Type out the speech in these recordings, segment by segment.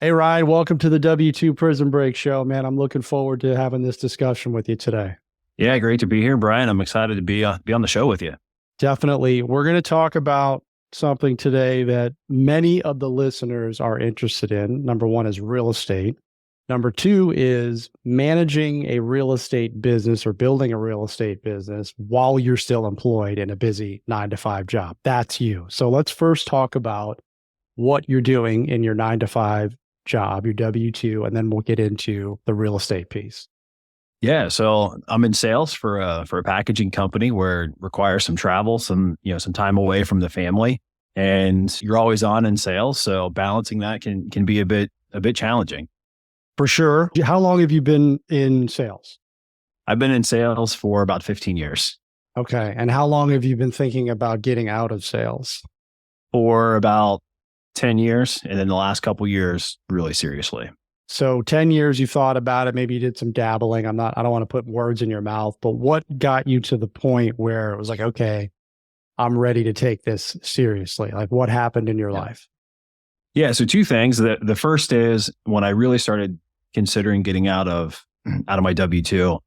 Hey, Ryan, welcome to the W2 Prison Break Show, man. I'm looking forward to having this discussion with you today. Yeah, great to be here, Brian. I'm excited to be on the show with you. Definitely. We're going to talk about something today that many of the listeners are interested in. Number one is real estate. Number two is managing a real estate business or building a real estate business while you're still employed in a busy 9 to 5 job. That's you. So let's first talk about what you're doing in your 9 to 5 job, your W-2, and then we'll get into the real estate piece. Yeah, so I'm in sales for a packaging company where it requires some travel, some time away from the family, and you're always on in sales. So balancing that can be a bit challenging. For sure. How long have you been in sales? I've been in sales for about 15 years. Okay. And how long have you been thinking about getting out of sales? For about 10 years, and then the last couple years, really seriously. So 10 years you thought about it, maybe you did some dabbling. I don't want to put words in your mouth, but what got you to the point where it was like, okay, I'm ready to take this seriously? Like what happened in your life? Yeah, so two things. The first is when I really started considering getting out of my W-2,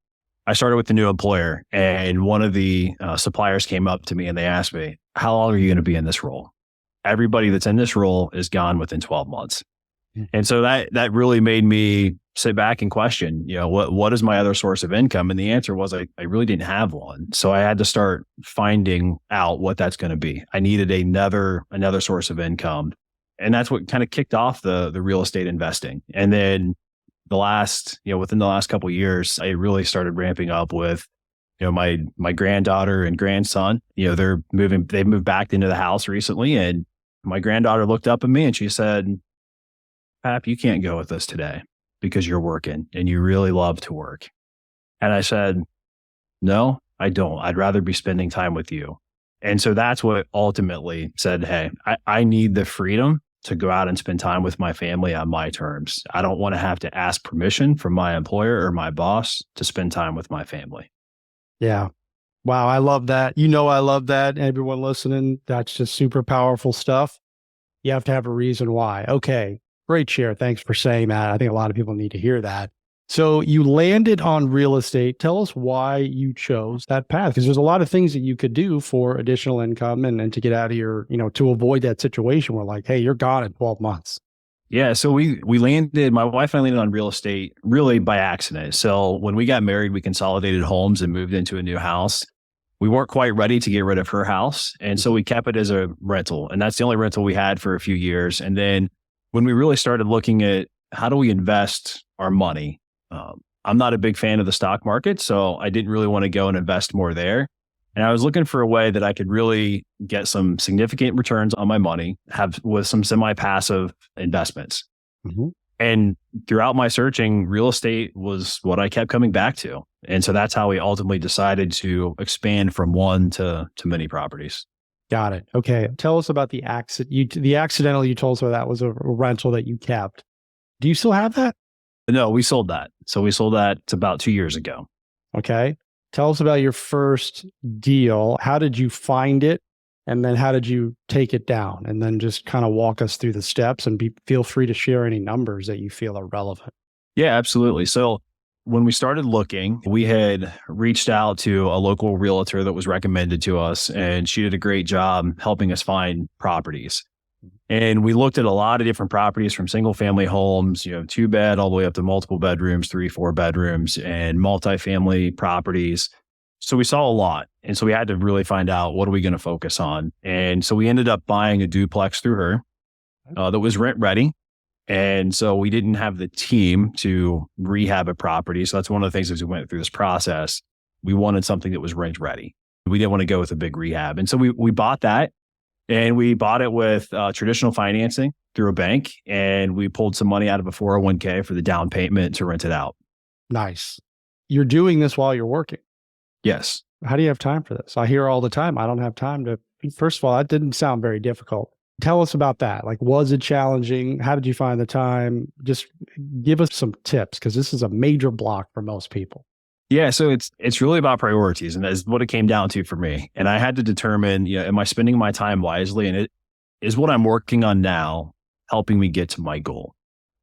I started with the new employer, and one of the suppliers came up to me and they asked me, "How long are you going to be in this role?" Everybody that's in this role is gone within 12 months. And so that really made me sit back and question, what is my other source of income? And the answer was I really didn't have one. So I had to start finding out what that's going to be. I needed another source of income. And that's what kind of kicked off the real estate investing. And then within the last couple of years, I really started ramping up with, my granddaughter and grandson. They've moved back into the house recently, and my granddaughter looked up at me and she said, "Pap, you can't go with us today because you're working and you really love to work." And I said, "No, I don't. I'd rather be spending time with you." And so that's what ultimately said, "Hey, I need the freedom to go out and spend time with my family on my terms. I don't want to have to ask permission from my employer or my boss to spend time with my family." Yeah. Wow. I love that. I love that. Everyone listening, that's just super powerful stuff. You have to have a reason why. Okay. Great share. Thanks for saying that. I think a lot of people need to hear that. So you landed on real estate. Tell us why you chose that path, because there's a lot of things that you could do for additional income and to get out of your, to avoid that situation where like, hey, you're gone in 12 months. Yeah, so my wife and I landed on real estate really by accident. So when we got married, we consolidated homes and moved into a new house. We weren't quite ready to get rid of her house. And so we kept it as a rental. And that's the only rental we had for a few years. And then when we really started looking at how do we invest our money, I'm not a big fan of the stock market, so I didn't really want to go and invest more there. And I was looking for a way that I could really get some significant returns on my money, have with some semi-passive investments. Mm-hmm. And throughout my searching, real estate was what I kept coming back to. And so that's how we ultimately decided to expand from one to many properties. Got it. Okay. Tell us about the accident. The accidental you told us about that was a rental that you kept. Do you still have that? No, we sold that. So we sold that about 2 years ago. Okay. Tell us about your first deal. How did you find it? And then how did you take it down? And then just kind of walk us through the steps and feel free to share any numbers that you feel are relevant. Yeah, absolutely. So when we started looking, we had reached out to a local realtor that was recommended to us, and she did a great job helping us find properties. And we looked at a lot of different properties, from single family homes, 2-bed all the way up to multiple bedrooms, 3-4 bedrooms, and multifamily properties. So we saw a lot. And so we had to really find out, what are we going to focus on? And so we ended up buying a duplex through her that was rent ready. And so we didn't have the team to rehab a property. So that's one of the things as we went through this process. We wanted something that was rent ready. We didn't want to go with a big rehab. And so we bought that, and we bought it with traditional financing through a bank. And we pulled some money out of a 401k for the down payment to rent it out. Nice. You're doing this while you're working. Yes. How do you have time for this? I hear all the time, I don't have time to, first of all, that didn't sound very difficult. Tell us about that. Like, was it challenging? How did you find the time? Just give us some tips, because this is a major block for most people. Yeah, so it's really about priorities, and that's what it came down to for me. And I had to determine, am I spending my time wisely? And it is what I'm working on now helping me get to my goal.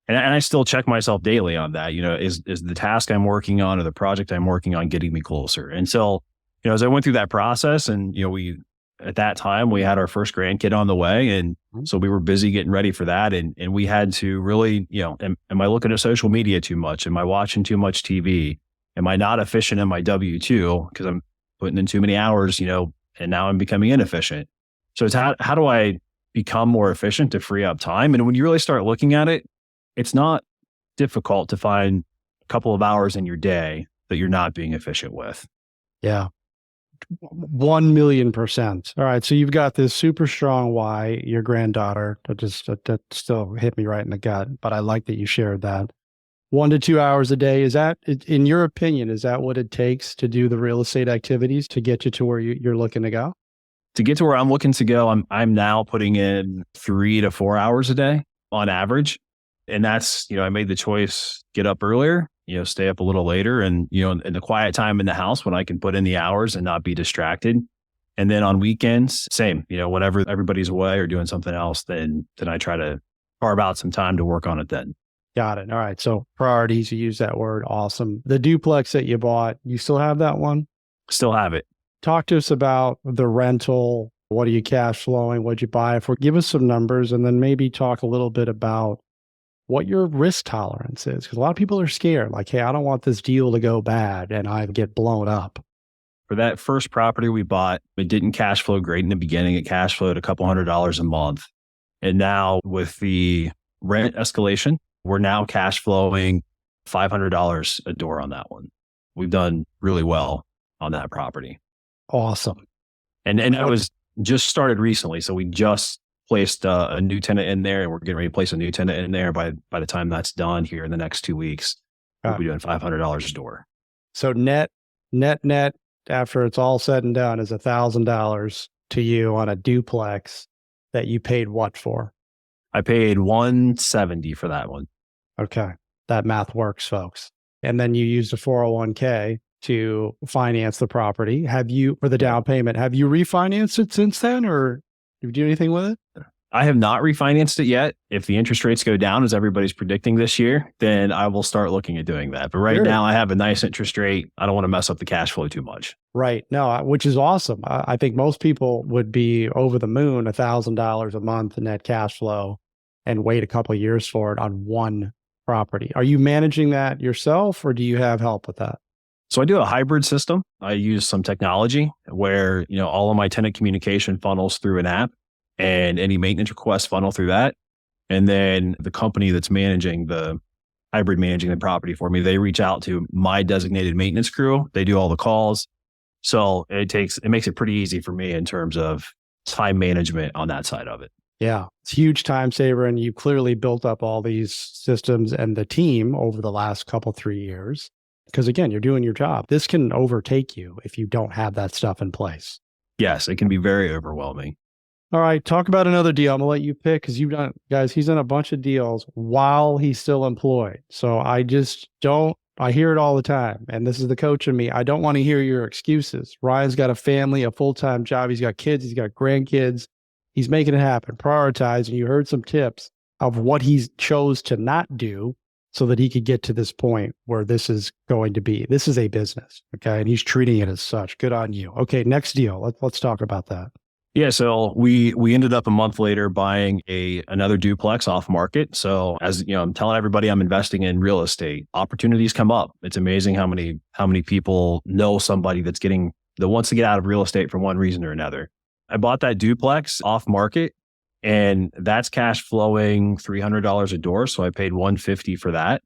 And I still check myself daily on that. Is the task I'm working on or the project I'm working on getting me closer? And so, as I went through that process, and at that time we had our first grandkid on the way, and so we were busy getting ready for that, and we had to really, am I looking at social media too much? Am I watching too much TV? Am I not efficient in my W-2 because I'm putting in too many hours? And now I'm becoming inefficient. So it's how do I become more efficient to free up time? And when you really start looking at it, it's not difficult to find a couple of hours in your day that you're not being efficient with. Yeah. 1,000,000%. All right. So you've got this super strong why, your granddaughter, that still hit me right in the gut, but I like that you shared that. 1 to 2 hours a day. Is that, in your opinion, is that what it takes to do the real estate activities to get you to where you're looking to go? To get to where I'm looking to go, I'm now putting in 3 to 4 hours a day on average. And that's, I made the choice, get up earlier, stay up a little later, and, in the quiet time in the house when I can put in the hours and not be distracted. And then on weekends, same, whenever everybody's away or doing something else, then I try to carve out some time to work on it then. Got it. All right. So priorities, you use that word. Awesome. The duplex that you bought, you still have that one? Still have it. Talk to us about the rental. What are you cash flowing? What'd you buy it for? Give us some numbers, and then maybe talk a little bit about what your risk tolerance is. Because a lot of people are scared, like, hey, I don't want this deal to go bad and I get blown up. For that first property we bought, it didn't cash flow great in the beginning. It cash flowed a couple $100 a month. And now with the rent escalation, we're now cash flowing $500 a door on that one. We've done really well on that property. Awesome. And it was just started recently. So we just placed a new tenant in there, and we're getting ready to place a new tenant in there. By the time that's done here in the next 2 weeks, we'll be doing $500 a door. So net, after it's all said and done, is $1,000 to you on a duplex that you paid what for? I paid $170 for that one. Okay. That math works, folks. And then you used a 401k to finance the property. For the down payment, have you refinanced it since then, or did you do anything with it? I have not refinanced it yet. If the interest rates go down, as everybody's predicting this year, then I will start looking at doing that. But right now I have a nice interest rate. I don't want to mess up the cash flow too much. Right. No, which is awesome. I think most people would be over the moon, $1,000 a month in net cash flow, and wait a couple of years for it on one property. Are you managing that yourself, or do you have help with that? So I do a hybrid system. I use some technology where, all of my tenant communication funnels through an app, and any maintenance requests funnel through that. And then the company that's managing the property for me, they reach out to my designated maintenance crew. They do all the calls. So it makes it pretty easy for me in terms of time management on that side of it. Yeah, it's a huge time saver. And you clearly built up all these systems and the team over the last 3 years. Because again, you're doing your job. This can overtake you if you don't have that stuff in place. Yes, it can be very overwhelming. All right, talk about another deal. I'm gonna let you pick, because he's done a bunch of deals while he's still employed. So I hear it all the time. And this is the coach in me. I don't want to hear your excuses. Ryan's got a family, a full-time job. He's got kids. He's got grandkids. He's making it happen. Prioritize. And you heard some tips of what he chose to not do so that he could get to this point where this is a business. Okay. And he's treating it as such. Good on you. Okay. Next deal. Let's talk about that. Yeah, so we ended up a month later buying another duplex off market. So as I'm telling everybody I'm investing in real estate, opportunities come up. It's amazing how many people know somebody that wants to get out of real estate for one reason or another. I bought that duplex off market, and that's cash flowing $300 a door. So I paid $150 for that.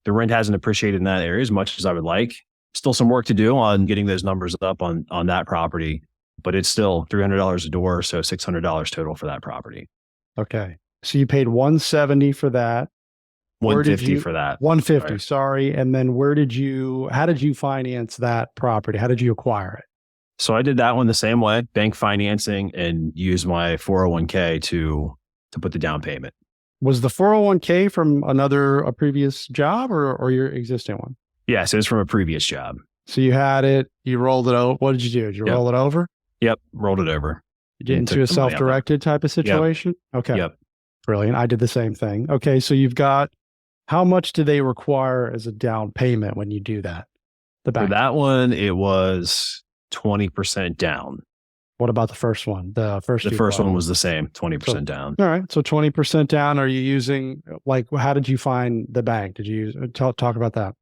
The rent hasn't appreciated in that area as much as I would like. Still some work to do on getting those numbers up on that property. But it's still $300 a door, so $600 total for that property. Okay. So you paid $170 for that. $150 for that. $150, sorry. And then how did you finance that property? How did you acquire it? So I did that one the same way, bank financing, and used my 401k to put the down payment. Was the 401k from a previous job or your existing one? Yes, it was from a previous job. So you had it, you rolled it over. What did you do? Did you roll it over? Yep, rolled it over. You get into a self-directed type of situation? Yep. Okay. Yep. Brilliant. I did the same thing. Okay, so you've got How much do they require as a down payment when you do that? The For bank. that one, it was 20% down. What about the first one? The first The first one was the same, 20% down. All right. So 20% down. Are you using, like, how did you find the bank? Did you use, talk about that?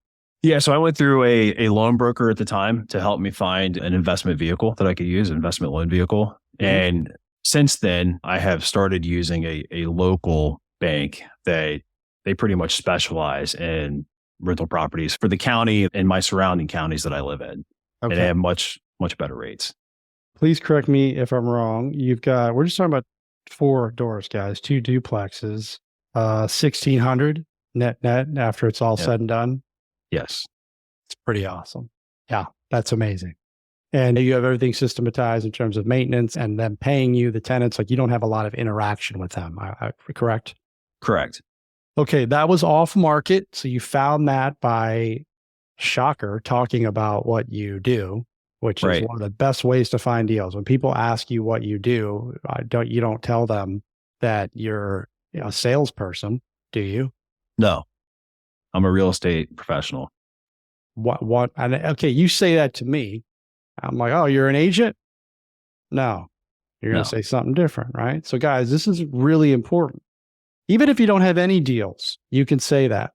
Yeah, so I went through a loan broker at the time to help me find an investment vehicle that I could use, an investment loan vehicle. Mhm. And since then, I have started using a local bank that they pretty much specialize in rental properties for the county and my surrounding counties that I live in. And they have much better rates. Please correct me if I'm wrong. We're just talking about 4 doors, guys, 2 duplexes, 1,600 net after it's all Yep. said and done. Yes. It's pretty awesome. Yeah, that's amazing. And you have everything systematized in terms of maintenance and them paying you, the tenants. Like, you don't have a lot of interaction with them. Correct? Correct. Okay, that was off market. So you found that by, shocker, talking about what you do, which is one of the best ways to find deals. When people ask you what you do, you don't tell them that you're a salesperson, do you? No, I'm a real estate professional. What? And okay, you say that to me. I'm like, oh, you're an agent? No, you're going to say something different, right? So guys, this is really important. Even if you don't have any deals, you can say that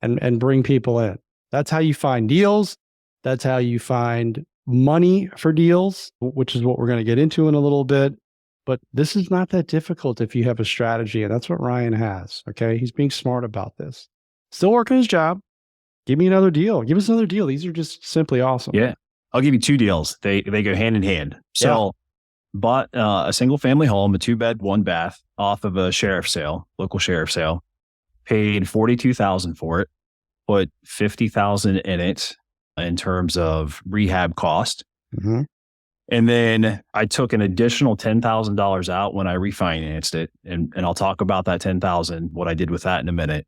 and bring people in. That's how you find deals. That's how you find money for deals, which is what we're going to get into in a little bit. But this is not that difficult if you have a strategy, and that's what Ryan has. Okay. He's being smart about this. Still working his job. Give me another deal. Give us another deal. These are just simply awesome. Yeah. I'll give you 2 deals. They go hand in hand. So bought a single family home, a 2-bed, 1-bath off of a local sheriff sale, paid $42,000 for it, put $50,000 in it in terms of rehab cost. Mm-hmm. And then I took an additional $10,000 out when I refinanced it. And I'll talk about that $10,000, what I did with that in a minute.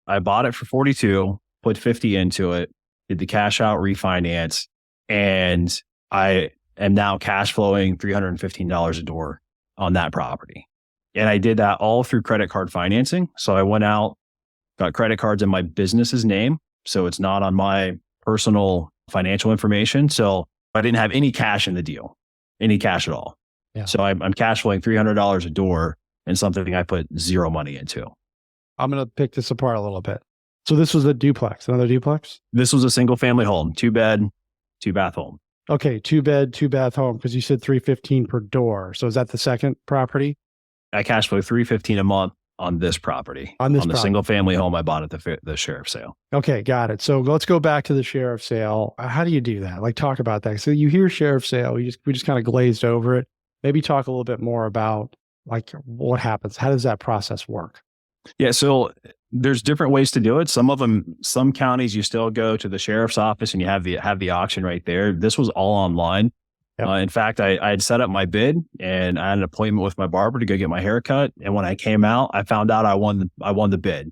I bought it for 42, put 50 into it, did the cash out refinance, and I am now cash flowing $315 a door on that property. And I did that all through credit card financing. So I went out, got credit cards in my business's name. So it's not on my personal financial information. So I didn't have any cash in the deal, any cash at all. Yeah. So I'm cash flowing $300 a door and something I put zero money into. I'm going to pick this apart a little bit. So this was a duplex, another duplex? This was a single family home, 2-bed, 2-bath home. Okay, 2-bed, 2-bath home, because you said $315 per door. So is that the second property? I cash flow $315 a month on this property. On the single family home I bought at the sheriff's sale. Okay, got it. So let's go back to the sheriff's sale. How do you do that? Like, talk about that. So you hear sheriff's sale, we just kind of glazed over it. Maybe talk a little bit more about, like, what happens. How does that process work? Yeah, so there's different ways to do it. Some counties you still go to the sheriff's office and you have the auction right there. This was all online. Yep. In fact, I had set up my bid and I had an appointment with my barber to go get my hair cut. And when I came out, I found out I won the bid.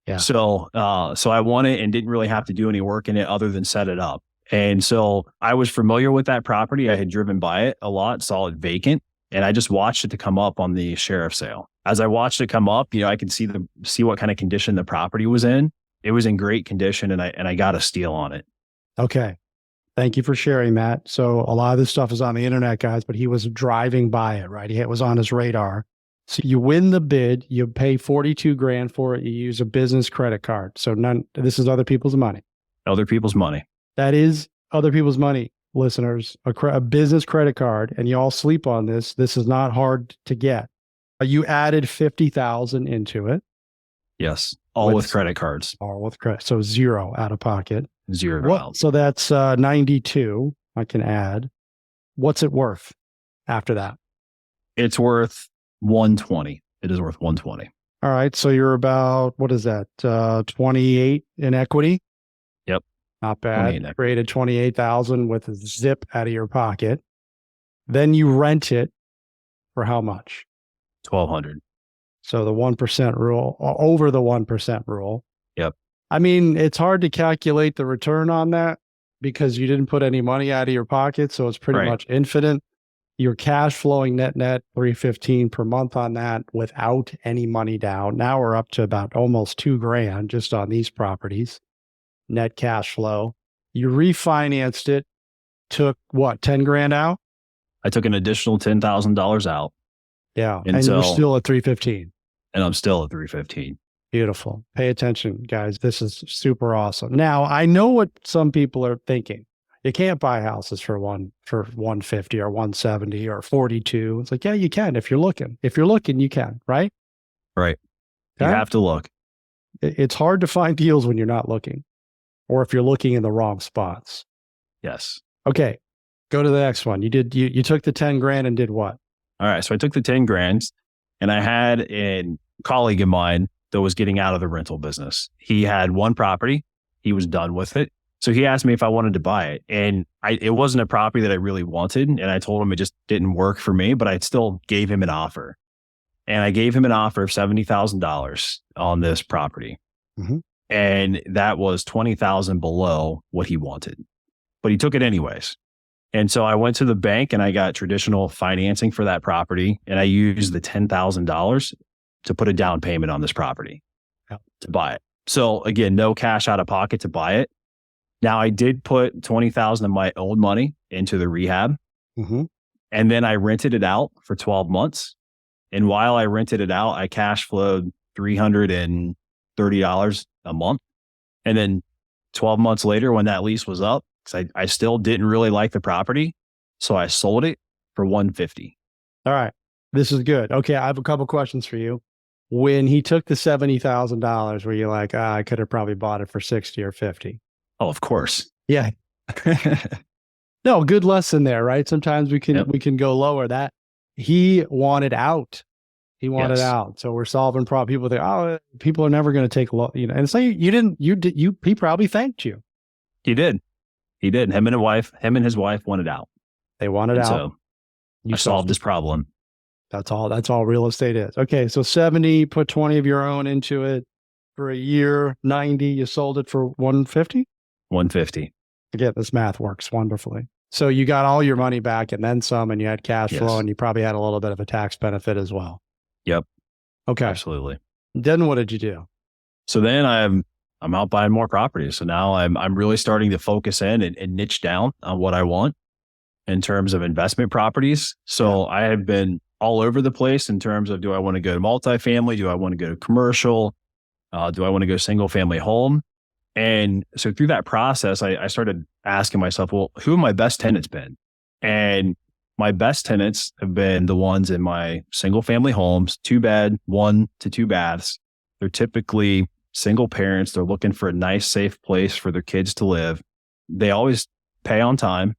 Yeah. So I won it and didn't really have to do any work in it other than set it up. And so I was familiar with that property. I had driven by it a lot, saw it vacant, and I just watched it to come up on the sheriff's sale. As I watched it come up, I could see what kind of condition the property was in. It was in great condition, and I got a steal on it. Okay. Thank you for sharing that. So a lot of this stuff is on the internet, guys, but he was driving by it, right? It was on his radar. So you win the bid, you pay $42,000 for it. You use a business credit card. So this is other people's money. Other people's money. That is other people's money, listeners. A business credit card, and you all sleep on this. This is not hard to get. You added $50,000 into it. Yes, all with credit cards. All with credit, so zero out of pocket. Zero out. So that's 92. I can add. What's it worth after that? It's worth 120. It is worth 120. All right. So you're about, what is that? 28 in equity. Yep. Not bad. Created 28,000 with a zip out of your pocket. Then you rent it for how much? 1,200. So the 1% rule, over the 1% rule. Yep. I mean, it's hard to calculate the return on that because you didn't put any money out of your pocket. So it's pretty much infinite. You're cash flowing net 315 per month on that without any money down. Now we're up to about almost $2,000 just on these properties, net cash flow. You refinanced it, took what, 10 grand out? I took an additional $10,000 out. Yeah. And you're still at 315. And I'm still at 315. Beautiful. Pay attention, guys. This is super awesome. Now, I know what some people are thinking. You can't buy houses for 150 or 170 or 42. It's like, yeah, you can if you're looking. If you're looking, you can, right? Right. You have to look. It's hard to find deals when you're not looking, or if you're looking in the wrong spots. Yes. Okay. Go to the next one. You took the 10 grand and did what? All right. So I took the 10 grand and I had a colleague of mine that was getting out of the rental business. He had one property. He was done with it. So he asked me if I wanted to buy it. And it wasn't a property that I really wanted. And I told him it just didn't work for me, but I still gave him an offer. And I gave him an offer of $70,000 on this property. Mm-hmm. And that was $20,000 below what he wanted. But he took it anyways. And so I went to the bank and I got traditional financing for that property. And I used the $10,000 to put a down payment on this property to buy it. So again, no cash out of pocket to buy it. Now I did put $20,000 of my own money into the rehab. Mm-hmm. And then I rented it out for 12 months. And while I rented it out, I cash flowed $330 a month. And then 12 months later, when that lease was up, because I still didn't really like the property, so I sold it for $150. All right. This is good. Okay. I have a couple questions for you. When he took the $70,000, were you like, I could have probably bought it for 60 or 50? Oh, of course. Yeah. No, good lesson there, right? Sometimes we can go lower. That he wanted out. He wanted out. So we're solving problems. People think, oh, people are never going to take and it's like he probably thanked you. He did. Him and his wife wanted out. They wanted out. So I solved this problem. That's all real estate is. Okay. So 70, put 20 of your own into it for a year, 90, you sold it for 150? 150. Again, this math works wonderfully. So you got all your money back and then some, and you had cash flow, and you probably had a little bit of a tax benefit as well. Yep. Okay. Absolutely. Then what did you do? So then I'm out buying more properties. So now I'm really starting to focus in and niche down on what I want in terms of investment properties. So I have been all over the place in terms of, do I want to go to multifamily? Do I want to go to commercial? Do I want to go single family home? And so through that process, I started asking myself, well, who have my best tenants been? And my best tenants have been the ones in my single family homes, 2-bed, 1 to 2 baths. They're typically single parents. They're looking for a nice, safe place for their kids to live. They always pay on time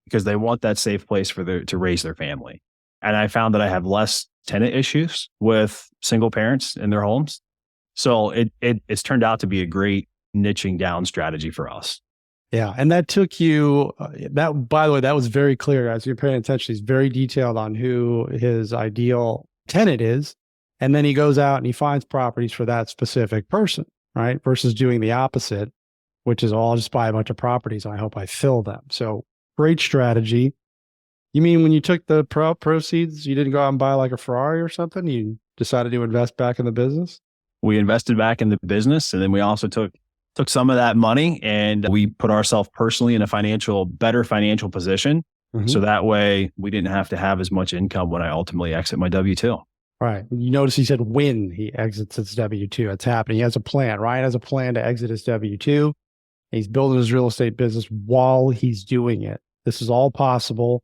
because they want that safe place to raise their family. And I found that I have less tenant issues with single parents in their homes. So it's turned out to be a great niching down strategy for us. Yeah. And that took you, by the way, that was very clear, guys. You're paying attention. He's very detailed on who his ideal tenant is. And then he goes out and he finds properties for that specific person, right? Versus doing the opposite, which is, I'll just buy a bunch of properties and I hope I fill them. So great strategy. You mean when you took the proceeds, you didn't go out and buy like a Ferrari or something? You decided to invest back in the business? We invested back in the business, and then we also took some of that money and we put ourselves personally in a better financial position. Mm-hmm. So that way we didn't have to have as much income when I ultimately exit my W-2. Right. You notice he said when he exits his W-2, it's happening. He has a plan. Ryan has a plan to exit his W-2. He's building his real estate business while he's doing it. This is all possible.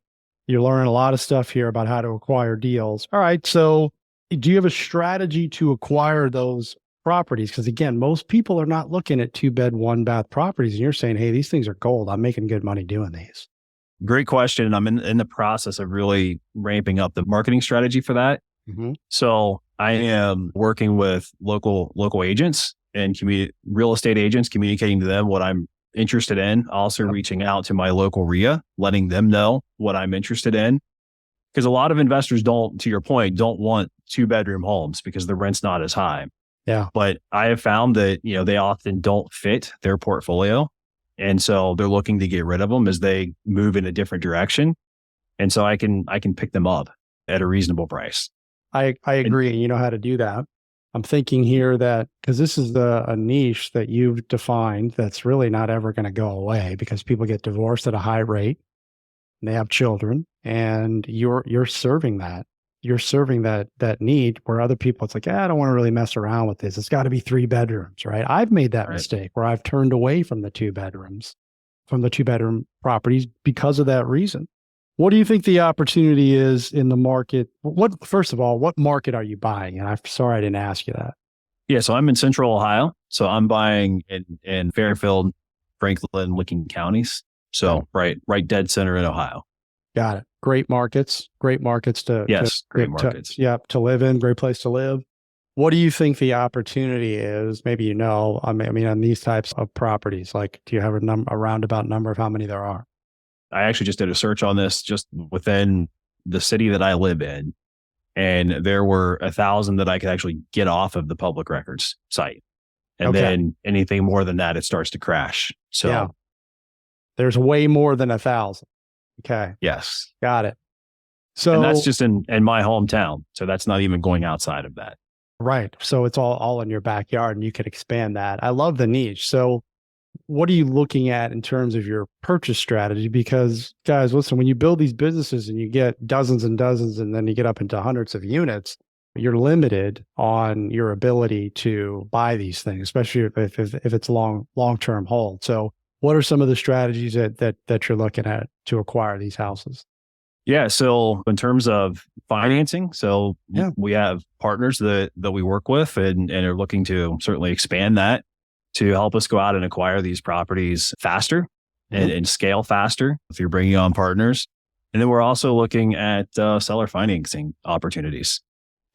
You're learning a lot of stuff here about how to acquire deals. All right. So do you have a strategy to acquire those properties? Because again, most people are not looking at 2-bed, 1-bath properties. And you're saying, hey, these things are gold. I'm making good money doing these. Great question. I'm in the process of really ramping up the marketing strategy for that. Mm-hmm. So I am working with local agents and real estate agents, communicating to them what I'm interested in. Also reaching out to my local RIA, letting them know what I'm interested in. Because a lot of investors don't, to your point, don't want 2-bedroom homes because the rent's not as high. Yeah. But I have found that, they often don't fit their portfolio. And so they're looking to get rid of them as they move in a different direction. And so I can pick them up at a reasonable price. I agree. And you know how to do that. I'm thinking here that because this is a niche that you've defined that's really not ever going to go away because people get divorced at a high rate and they have children, and you're serving that. You're serving that need where other people, it's like, I don't want to really mess around with this. It's got to be 3 bedrooms, right? I've made that Right. mistake where I've turned away from the 2 bedrooms, from the 2-bedroom properties because of that reason. What do you think the opportunity is in the market? First of all, what market are you buying? And I'm sorry I didn't ask you that. Yeah. So I'm in Central Ohio. So I'm buying in Fairfield, Franklin, Licking counties. So right dead center in Ohio. Got it. Great markets to, Yes. Great markets. to live in, great place to live. What do you think the opportunity is? Maybe I mean, on these types of properties, like, do you have a roundabout number of how many there are? I actually just did a search on this just within the city that I live in. And there were 1,000 that I could actually get off of the public records site. And then anything more than that, it starts to crash. So there's way more than 1,000. Okay. Yes. Got it. So, and that's just in my hometown. So that's not even going outside of that. Right. So it's all in your backyard and you could expand that. I love the niche. So what are you looking at in terms of your purchase strategy? Because guys, listen, when you build these businesses and you get dozens and dozens, and then you get up into hundreds of units, you're limited on your ability to buy these things, especially if it's long-term hold. So what are some of the strategies that you're looking at to acquire these houses? Yeah. So in terms of financing, we have partners that we work with and are looking to certainly expand that to help us go out and acquire these properties faster and scale faster if you're bringing on partners. And then we're also looking at seller financing opportunities.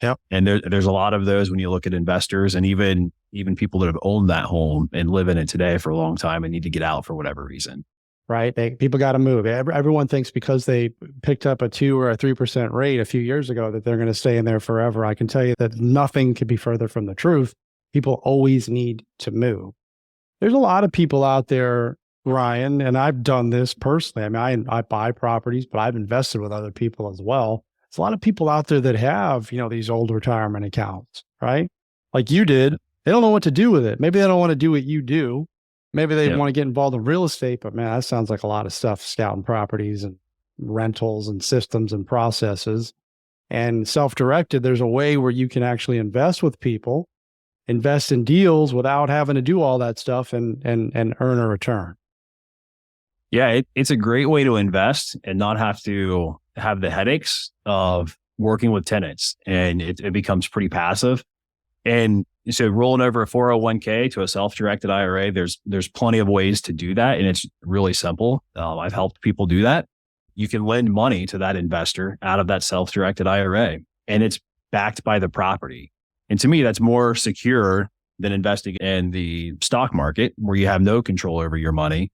Yep. And there's a lot of those when you look at investors and even people that have owned that home and live in it today for a long time and need to get out for whatever reason. Right. People got to move. Everyone thinks because they picked up a 2 or a 3% rate a few years ago that they're going to stay in there forever. I can tell you that nothing could be further from the truth. People always need to move. There's a lot of people out there, Ryan, and I've done this personally. I mean, I buy properties, but I've invested with other people as well. There's a lot of people out there that have, these old retirement accounts, right? Like you did. They don't know what to do with it. Maybe they don't want to do what you do. Maybe they want to get involved in real estate, but man, that sounds like a lot of stuff, scouting properties and rentals and systems and processes. And self-directed, there's a way where you can actually invest with people, invest in deals without having to do all that stuff and earn a return. Yeah, it's a great way to invest and not have to have the headaches of working with tenants, and it becomes pretty passive. And so rolling over a 401k to a self-directed IRA, there's plenty of ways to do that. And it's really simple. I've helped people do that. You can lend money to that investor out of that self-directed IRA, and it's backed by the property. And to me, that's more secure than investing in the stock market where you have no control over your money.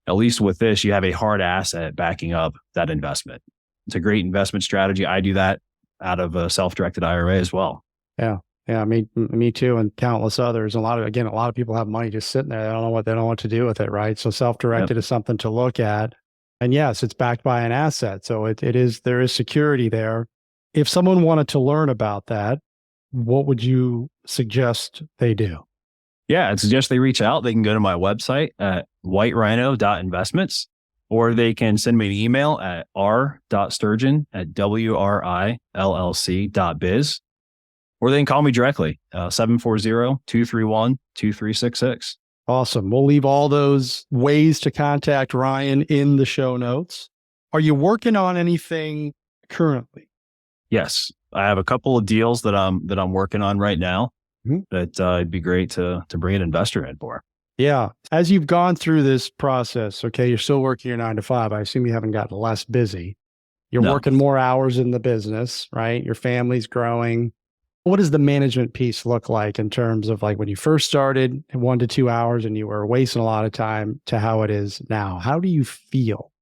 At least with this, you have a hard asset backing up that investment. It's a great investment strategy. I do that out of a self-directed IRA as well. Yeah, me too, and countless others. A lot of people have money just sitting there. They don't know what to do with it, right? So self-directed is something to look at. And yes, it's backed by an asset. So there is security there. If someone wanted to learn about that, what would you suggest they do? Yeah, I'd suggest they reach out. They can go to my website at whiterhino.investments, or they can send me an email at r.sturgeon@wrillc.biz. Or they can call me directly, 740-231-2366. Awesome. We'll leave all those ways to contact Ryan in the show notes. Are you working on anything currently? Yes, I have a couple of deals that I'm working on right now that it'd be great to bring an investor in for. Yeah. As you've gone through this process, okay, you're still working your 9 to 5. I assume you haven't gotten less busy. You're working more hours in the business, right? Your family's growing. What does the management piece look like in terms of like when you first started 1 to 2 hours and you were wasting a lot of time to how it is now? How do you feel?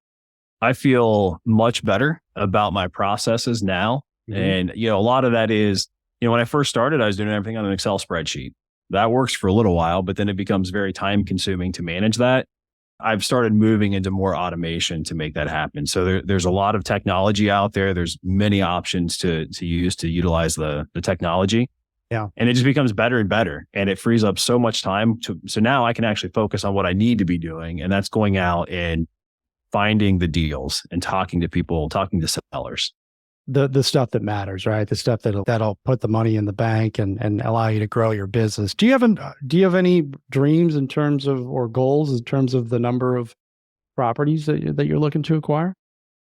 I feel much better about my processes now. And, a lot of that is, when I first started, I was doing everything on an Excel spreadsheet. That works for a little while, but then it becomes very time consuming to manage that. I've started moving into more automation to make that happen. So there's a lot of technology out there. There's many options to use to utilize the technology. Yeah. And it just becomes better and better. And it frees up so much time so now I can actually focus on what I need to be doing. And that's going out and finding the deals and talking to people, talking to sellers. The stuff that matters, right? The stuff that'll put the money in the bank and allow you to grow your business. Do you have any dreams in terms of, or goals in terms of the number of properties that you're looking to acquire?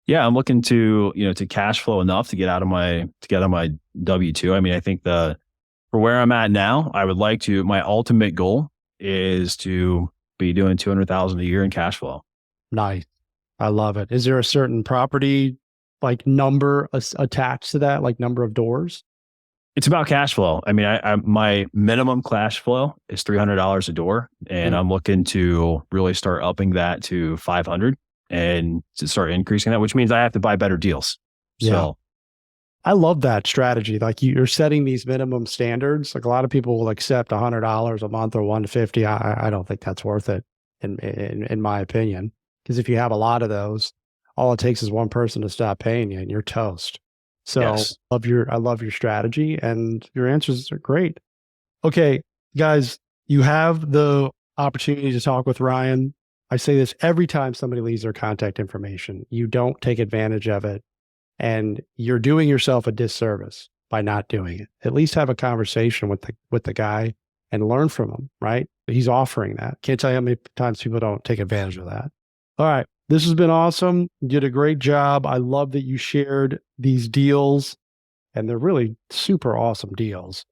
Yeah, I'm looking to, to cash flow enough to get out of my W-2. I mean, I think for where I'm at now, I would like to, my ultimate goal is to be doing 200,000 a year in cash flow. Nice. I love it. Is there a certain property like number attached to that, like number of doors? It's about cash flow. I mean, my minimum cash flow is $300 a door, and I'm looking to really start upping that to 500 and to start increasing that, which means I have to buy better deals. Yeah. So I love that strategy. Like you're setting these minimum standards. Like a lot of people will accept $100 a month or $150. I don't think that's worth it in my opinion. Because if you have a lot of those, all it takes is one person to stop paying you and you're toast. So yes. I love your strategy and your answers are great. Okay, guys, you have the opportunity to talk with Ryan. I say this every time somebody leaves their contact information. You don't take advantage of it. And you're doing yourself a disservice by not doing it. At least have a conversation with the guy and learn from him, right? He's offering that. Can't tell you how many times people don't take advantage of that. All right. This has been awesome. You did a great job. I love that you shared these deals, and they're really super awesome deals.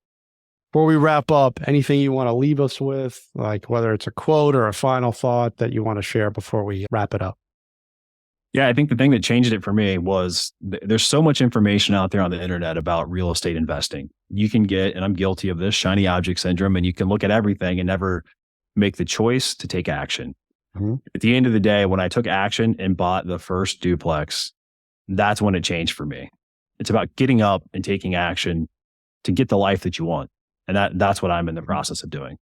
Before we wrap up, anything you want to leave us with, like whether it's a quote or a final thought that you want to share before we wrap it up? Yeah, I think the thing that changed it for me was there's so much information out there on the internet about real estate investing. You can get, and I'm guilty of this, shiny object syndrome, and you can look at everything and never make the choice to take action. Mm-hmm. At the end of the day, when I took action and bought the first duplex, that's when it changed for me. It's about getting up and taking action to get the life that you want. And that's what I'm in the process of doing.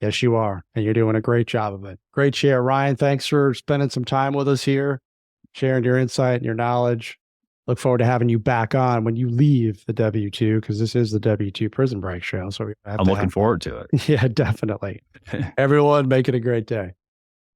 Yes, you are. And you're doing a great job of it. Great share. Ryan, thanks for spending some time with us here, sharing your insight and your knowledge. Look forward to having you back on when you leave the W-2, because this is the W-2 Prison Break show. So I'm looking forward to it. Yeah, definitely. Everyone, make it a great day.